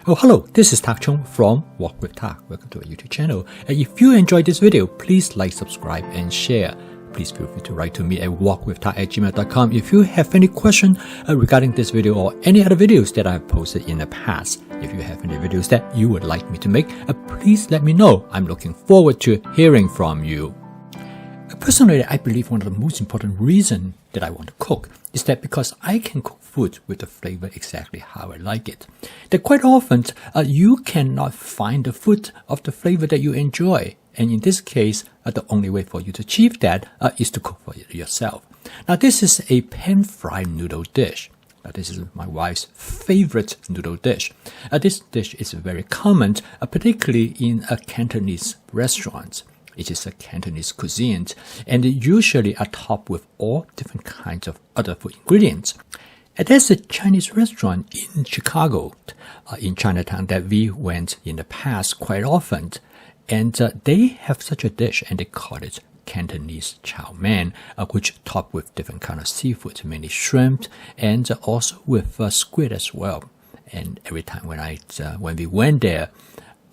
Oh, hello, this is Tak Chung from Walk with Tak. Welcome to our YouTube channel. If you enjoyed this video, please like, subscribe, and share. Please feel free to write to me at walkwithtak@gmail.com if you have any question regarding this video or any other videos that I have posted in the past. If you have any videos that you would like me to make, please let me know. I'm looking forward to hearing from you. Personally, I believe one of the most important reasons that I want to cook is that because I can cook food with the flavor exactly how I like it. That quite often, you cannot find the food of the flavor that you enjoy. And in this case, the only way for you to achieve that is to cook for it yourself. Now, this is a pan-fried noodle dish. Now, this is my wife's favorite noodle dish. This dish is very common, particularly in Cantonese restaurants. It is a Cantonese cuisine, and it usually are topped with all different kinds of other food ingredients. And there's a Chinese restaurant in Chicago, in Chinatown, that we went in the past quite often. And they have such a dish, and they call it Cantonese chow mein, which topped with different kind of seafood, mainly shrimp, and also with squid as well. And every time when we went there,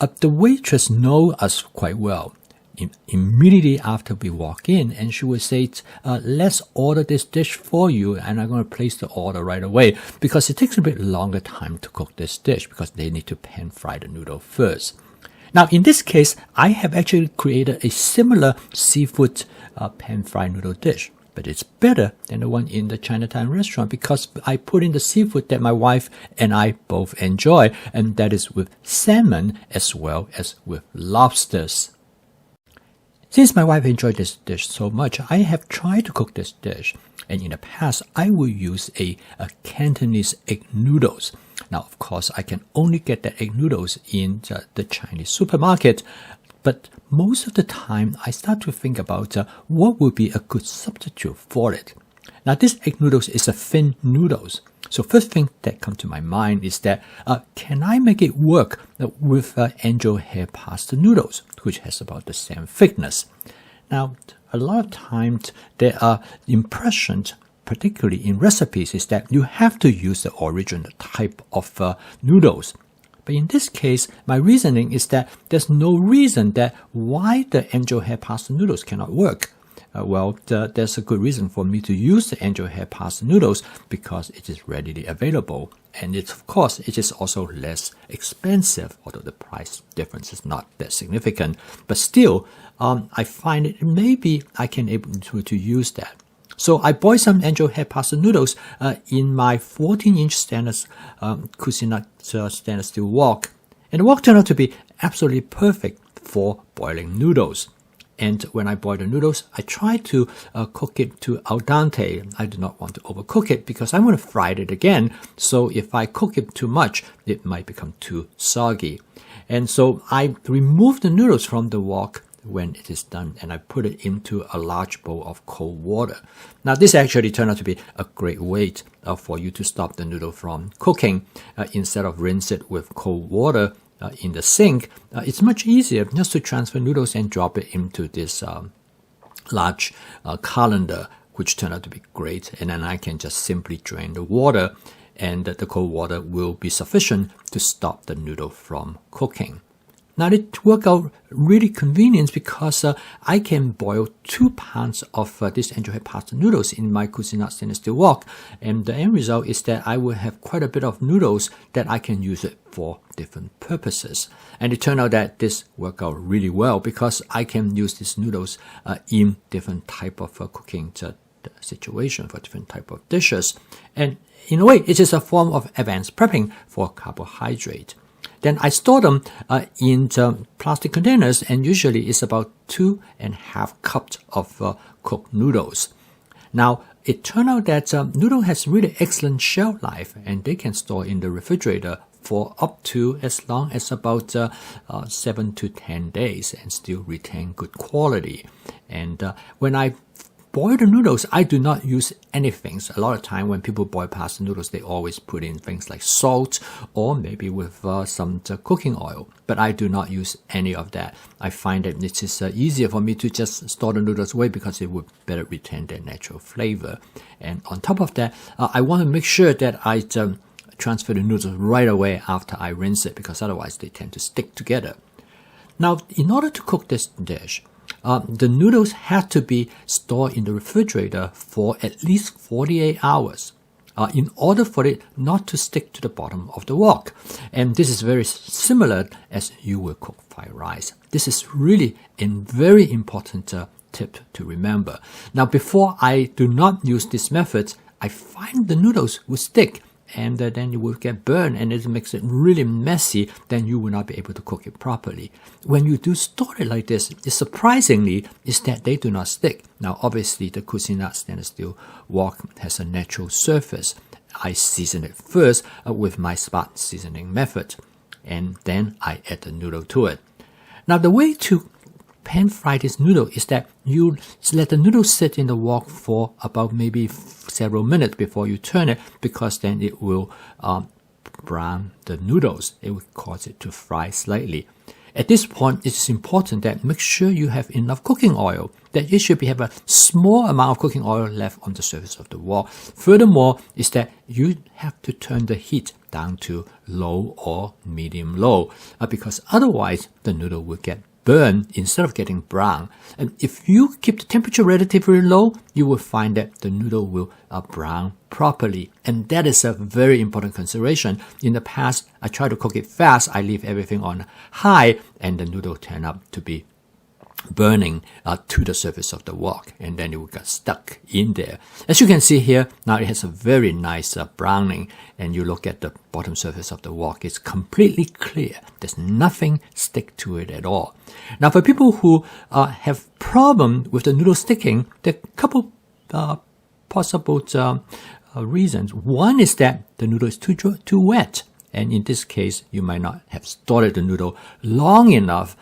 the waitress knows us quite well. Immediately after we walk in, and she would say, let's order this dish for you, and I'm going to place the order right away, because it takes a bit longer time to cook this dish, because they need to pan fry the noodle first. Now, in this case, I have actually created a similar seafood pan-fried noodle dish, but it's better than the one in the Chinatown restaurant because I put in the seafood that my wife and I both enjoy, and that is with salmon as well as with lobsters. Since my wife enjoyed this dish so much, I have tried to cook this dish, and in the past, I will use a Cantonese egg noodles. Now, of course, I can only get the egg noodles in the Chinese supermarket, but most of the time, I start to think about what would be a good substitute for it. Now, this egg noodles is a thin noodles. So first thing that comes to my mind is that, can I make it work with angel hair pasta noodles, which has about the same thickness? Now, a lot of times there are impressions, particularly in recipes, is that you have to use the original type of noodles. But in this case, my reasoning is that there's no reason that why the angel hair pasta noodles cannot work. There's a good reason for me to use the angel hair pasta noodles because it is readily available. And of course, it is also less expensive, although the price difference is not that significant. But still, I find it maybe I can able to use that. So I boiled some angel hair pasta noodles in my 14-inch stainless Cuisinart stainless steel wok. And the wok turned out to be absolutely perfect for boiling noodles. And when I boil the noodles, I try to cook it to al dente. I do not want to overcook it because I want to fry it again. So if I cook it too much, it might become too soggy. And so I remove the noodles from the wok when it is done, and I put it into a large bowl of cold water. Now, this actually turned out to be a great way for you to stop the noodle from cooking. Instead of rinse it with cold water in the sink, it's much easier just to transfer noodles and drop it into this large colander, which turned out to be great. And then I can just simply drain the water, and the cold water will be sufficient to stop the noodle from cooking. Now, it worked out really convenient because I can boil 2 pounds of this angel hair pasta noodles in my Cuisinart stainless steel wok, and the end result is that I will have quite a bit of noodles that I can use it for different purposes. And it turned out that this worked out really well because I can use these noodles in different type of cooking situation for different type of dishes. And in a way, it is a form of advanced prepping for carbohydrate. Then I store them in plastic containers, and usually it's about 2.5 cups of cooked noodles. Now, it turned out that noodle has really excellent shelf life, and they can store in the refrigerator for up to as long as about 7 to 10 days and still retain good quality. And when I boil the noodles, I do not use anything. So a lot of time when people boil pasta noodles, they always put in things like salt or maybe with some cooking oil. But I do not use any of that. I find that it is easier for me to just store the noodles away because it would better retain their natural flavor. And on top of that, I want to make sure that I transfer the noodles right away after I rinse it, because otherwise they tend to stick together. Now, in order to cook this dish, the noodles have to be stored in the refrigerator for at least 48 hours. In order for it not to stick to the bottom of the wok. And this is very similar as you will cook fried rice. This is really a very important tip to remember. Now, before I do not use this method, I find the noodles will stick, and then you will get burned, and it makes it really messy. Then you will not be able to cook it properly. When you do store it like this, surprisingly is that they do not stick. Now, obviously, the Cuisinart stainless steel wok has a natural surface. I season it first with my spot seasoning method, and then I add the noodle to it. Now, the way to pan fry this noodle is that you let the noodle sit in the wok for about maybe several minutes before you turn it, because then it will brown the noodles. It will cause it to fry slightly. At this point, it's important that make sure you have enough cooking oil, that you should have a small amount of cooking oil left on the surface of the wok. Furthermore, is that you have to turn the heat down to low or medium low, because otherwise the noodle will get burn instead of getting brown. And if you keep the temperature relatively low, you will find that the noodle will brown properly. And that is a very important consideration. In the past, I try to cook it fast. I leave everything on high, and the noodle turned out to be burning to the surface of the wok, and then it will get stuck in there. As you can see here, now it has a very nice browning, and you look at the bottom surface of the wok, it's completely clear. There's nothing stick to it at all. Now, for people who have problem with the noodle sticking, there are a couple possible reasons. One is that the noodle is too wet, and in this case, you might not have stored the noodle long enough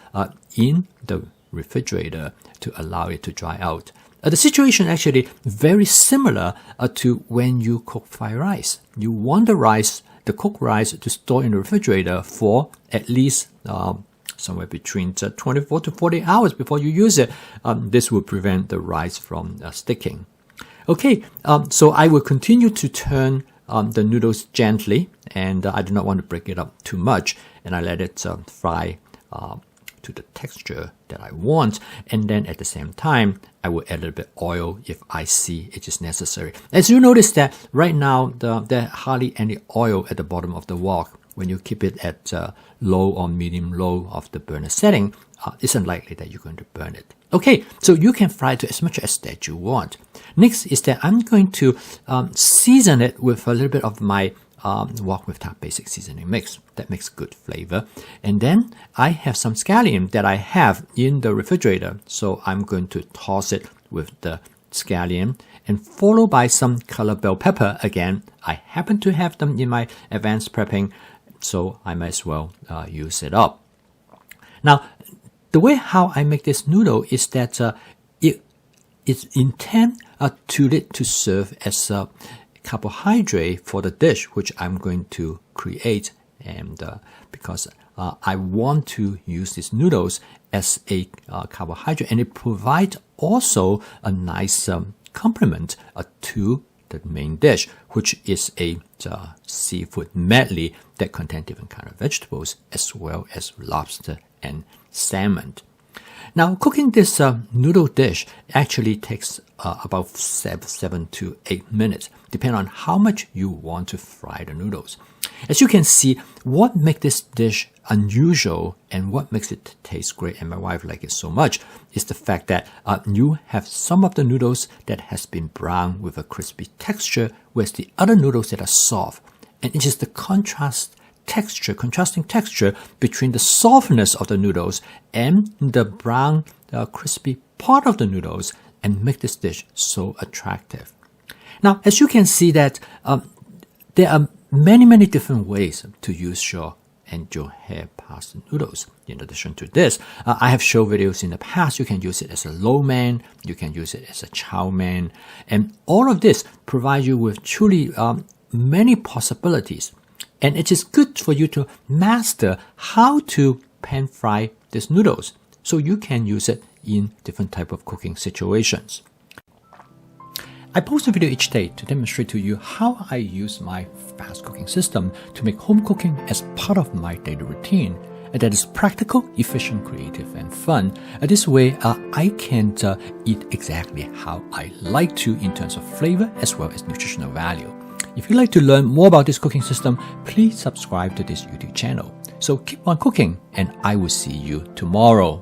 in the refrigerator to allow it to dry out. The situation actually very similar to when you cook fried rice. You want the cooked rice to store in the refrigerator for at least somewhere between 24 to 40 hours before you use it. This will prevent the rice from sticking. Okay, so I will continue to turn the noodles gently, and I do not want to break it up too much, and I let it fry to the texture that I want, and then at the same time I will add a little bit oil if I see it is necessary. As you notice that right now there hardly any oil at the bottom of the wok. When you keep it at low or medium low of the burner setting, it's unlikely that you're going to burn it. Okay, so you can fry it to as much as that you want. Next is that I'm going to season it with a little bit of my wok with tart basic seasoning mix. That makes good flavor. And then I have some scallion that I have in the refrigerator, so I'm going to toss it with the scallion, and followed by some colored bell pepper. Again, I happen to have them in my advanced prepping, so I might as well use it up. Now, the way how I make this noodle is that it's intent to serve as a carbohydrate for the dish which I'm going to create, and because I want to use these noodles as a carbohydrate, and it provides also a nice complement to the main dish, which is a seafood medley that contains different kind of vegetables as well as lobster and salmon. Now, cooking this noodle dish actually takes about 7 to 8 minutes, depending on how much you want to fry the noodles. As you can see, what makes this dish unusual and what makes it taste great, and my wife likes it so much, is the fact that you have some of the noodles that has been browned with a crispy texture, whereas the other noodles that are soft. And it is the contrasting texture between the softness of the noodles and the brown, crispy part of the noodles, and make this dish so attractive. Now, as you can see that there are many different ways to use your and your hair pasta noodles. In addition to this, I have shown videos in the past. You can use it as a lo mein, you can use it as a chow mein, and all of this provides you with truly many possibilities. And it is good for you to master how to pan fry these noodles, so you can use it in different type of cooking situations. I post a video each day to demonstrate to you how I use my fast cooking system to make home cooking as part of my daily routine. And that is practical, efficient, creative, and fun. This way, I can eat exactly how I like to in terms of flavor as well as nutritional value. If you'd like to learn more about this cooking system, please subscribe to this YouTube channel. So keep on cooking, and I will see you tomorrow.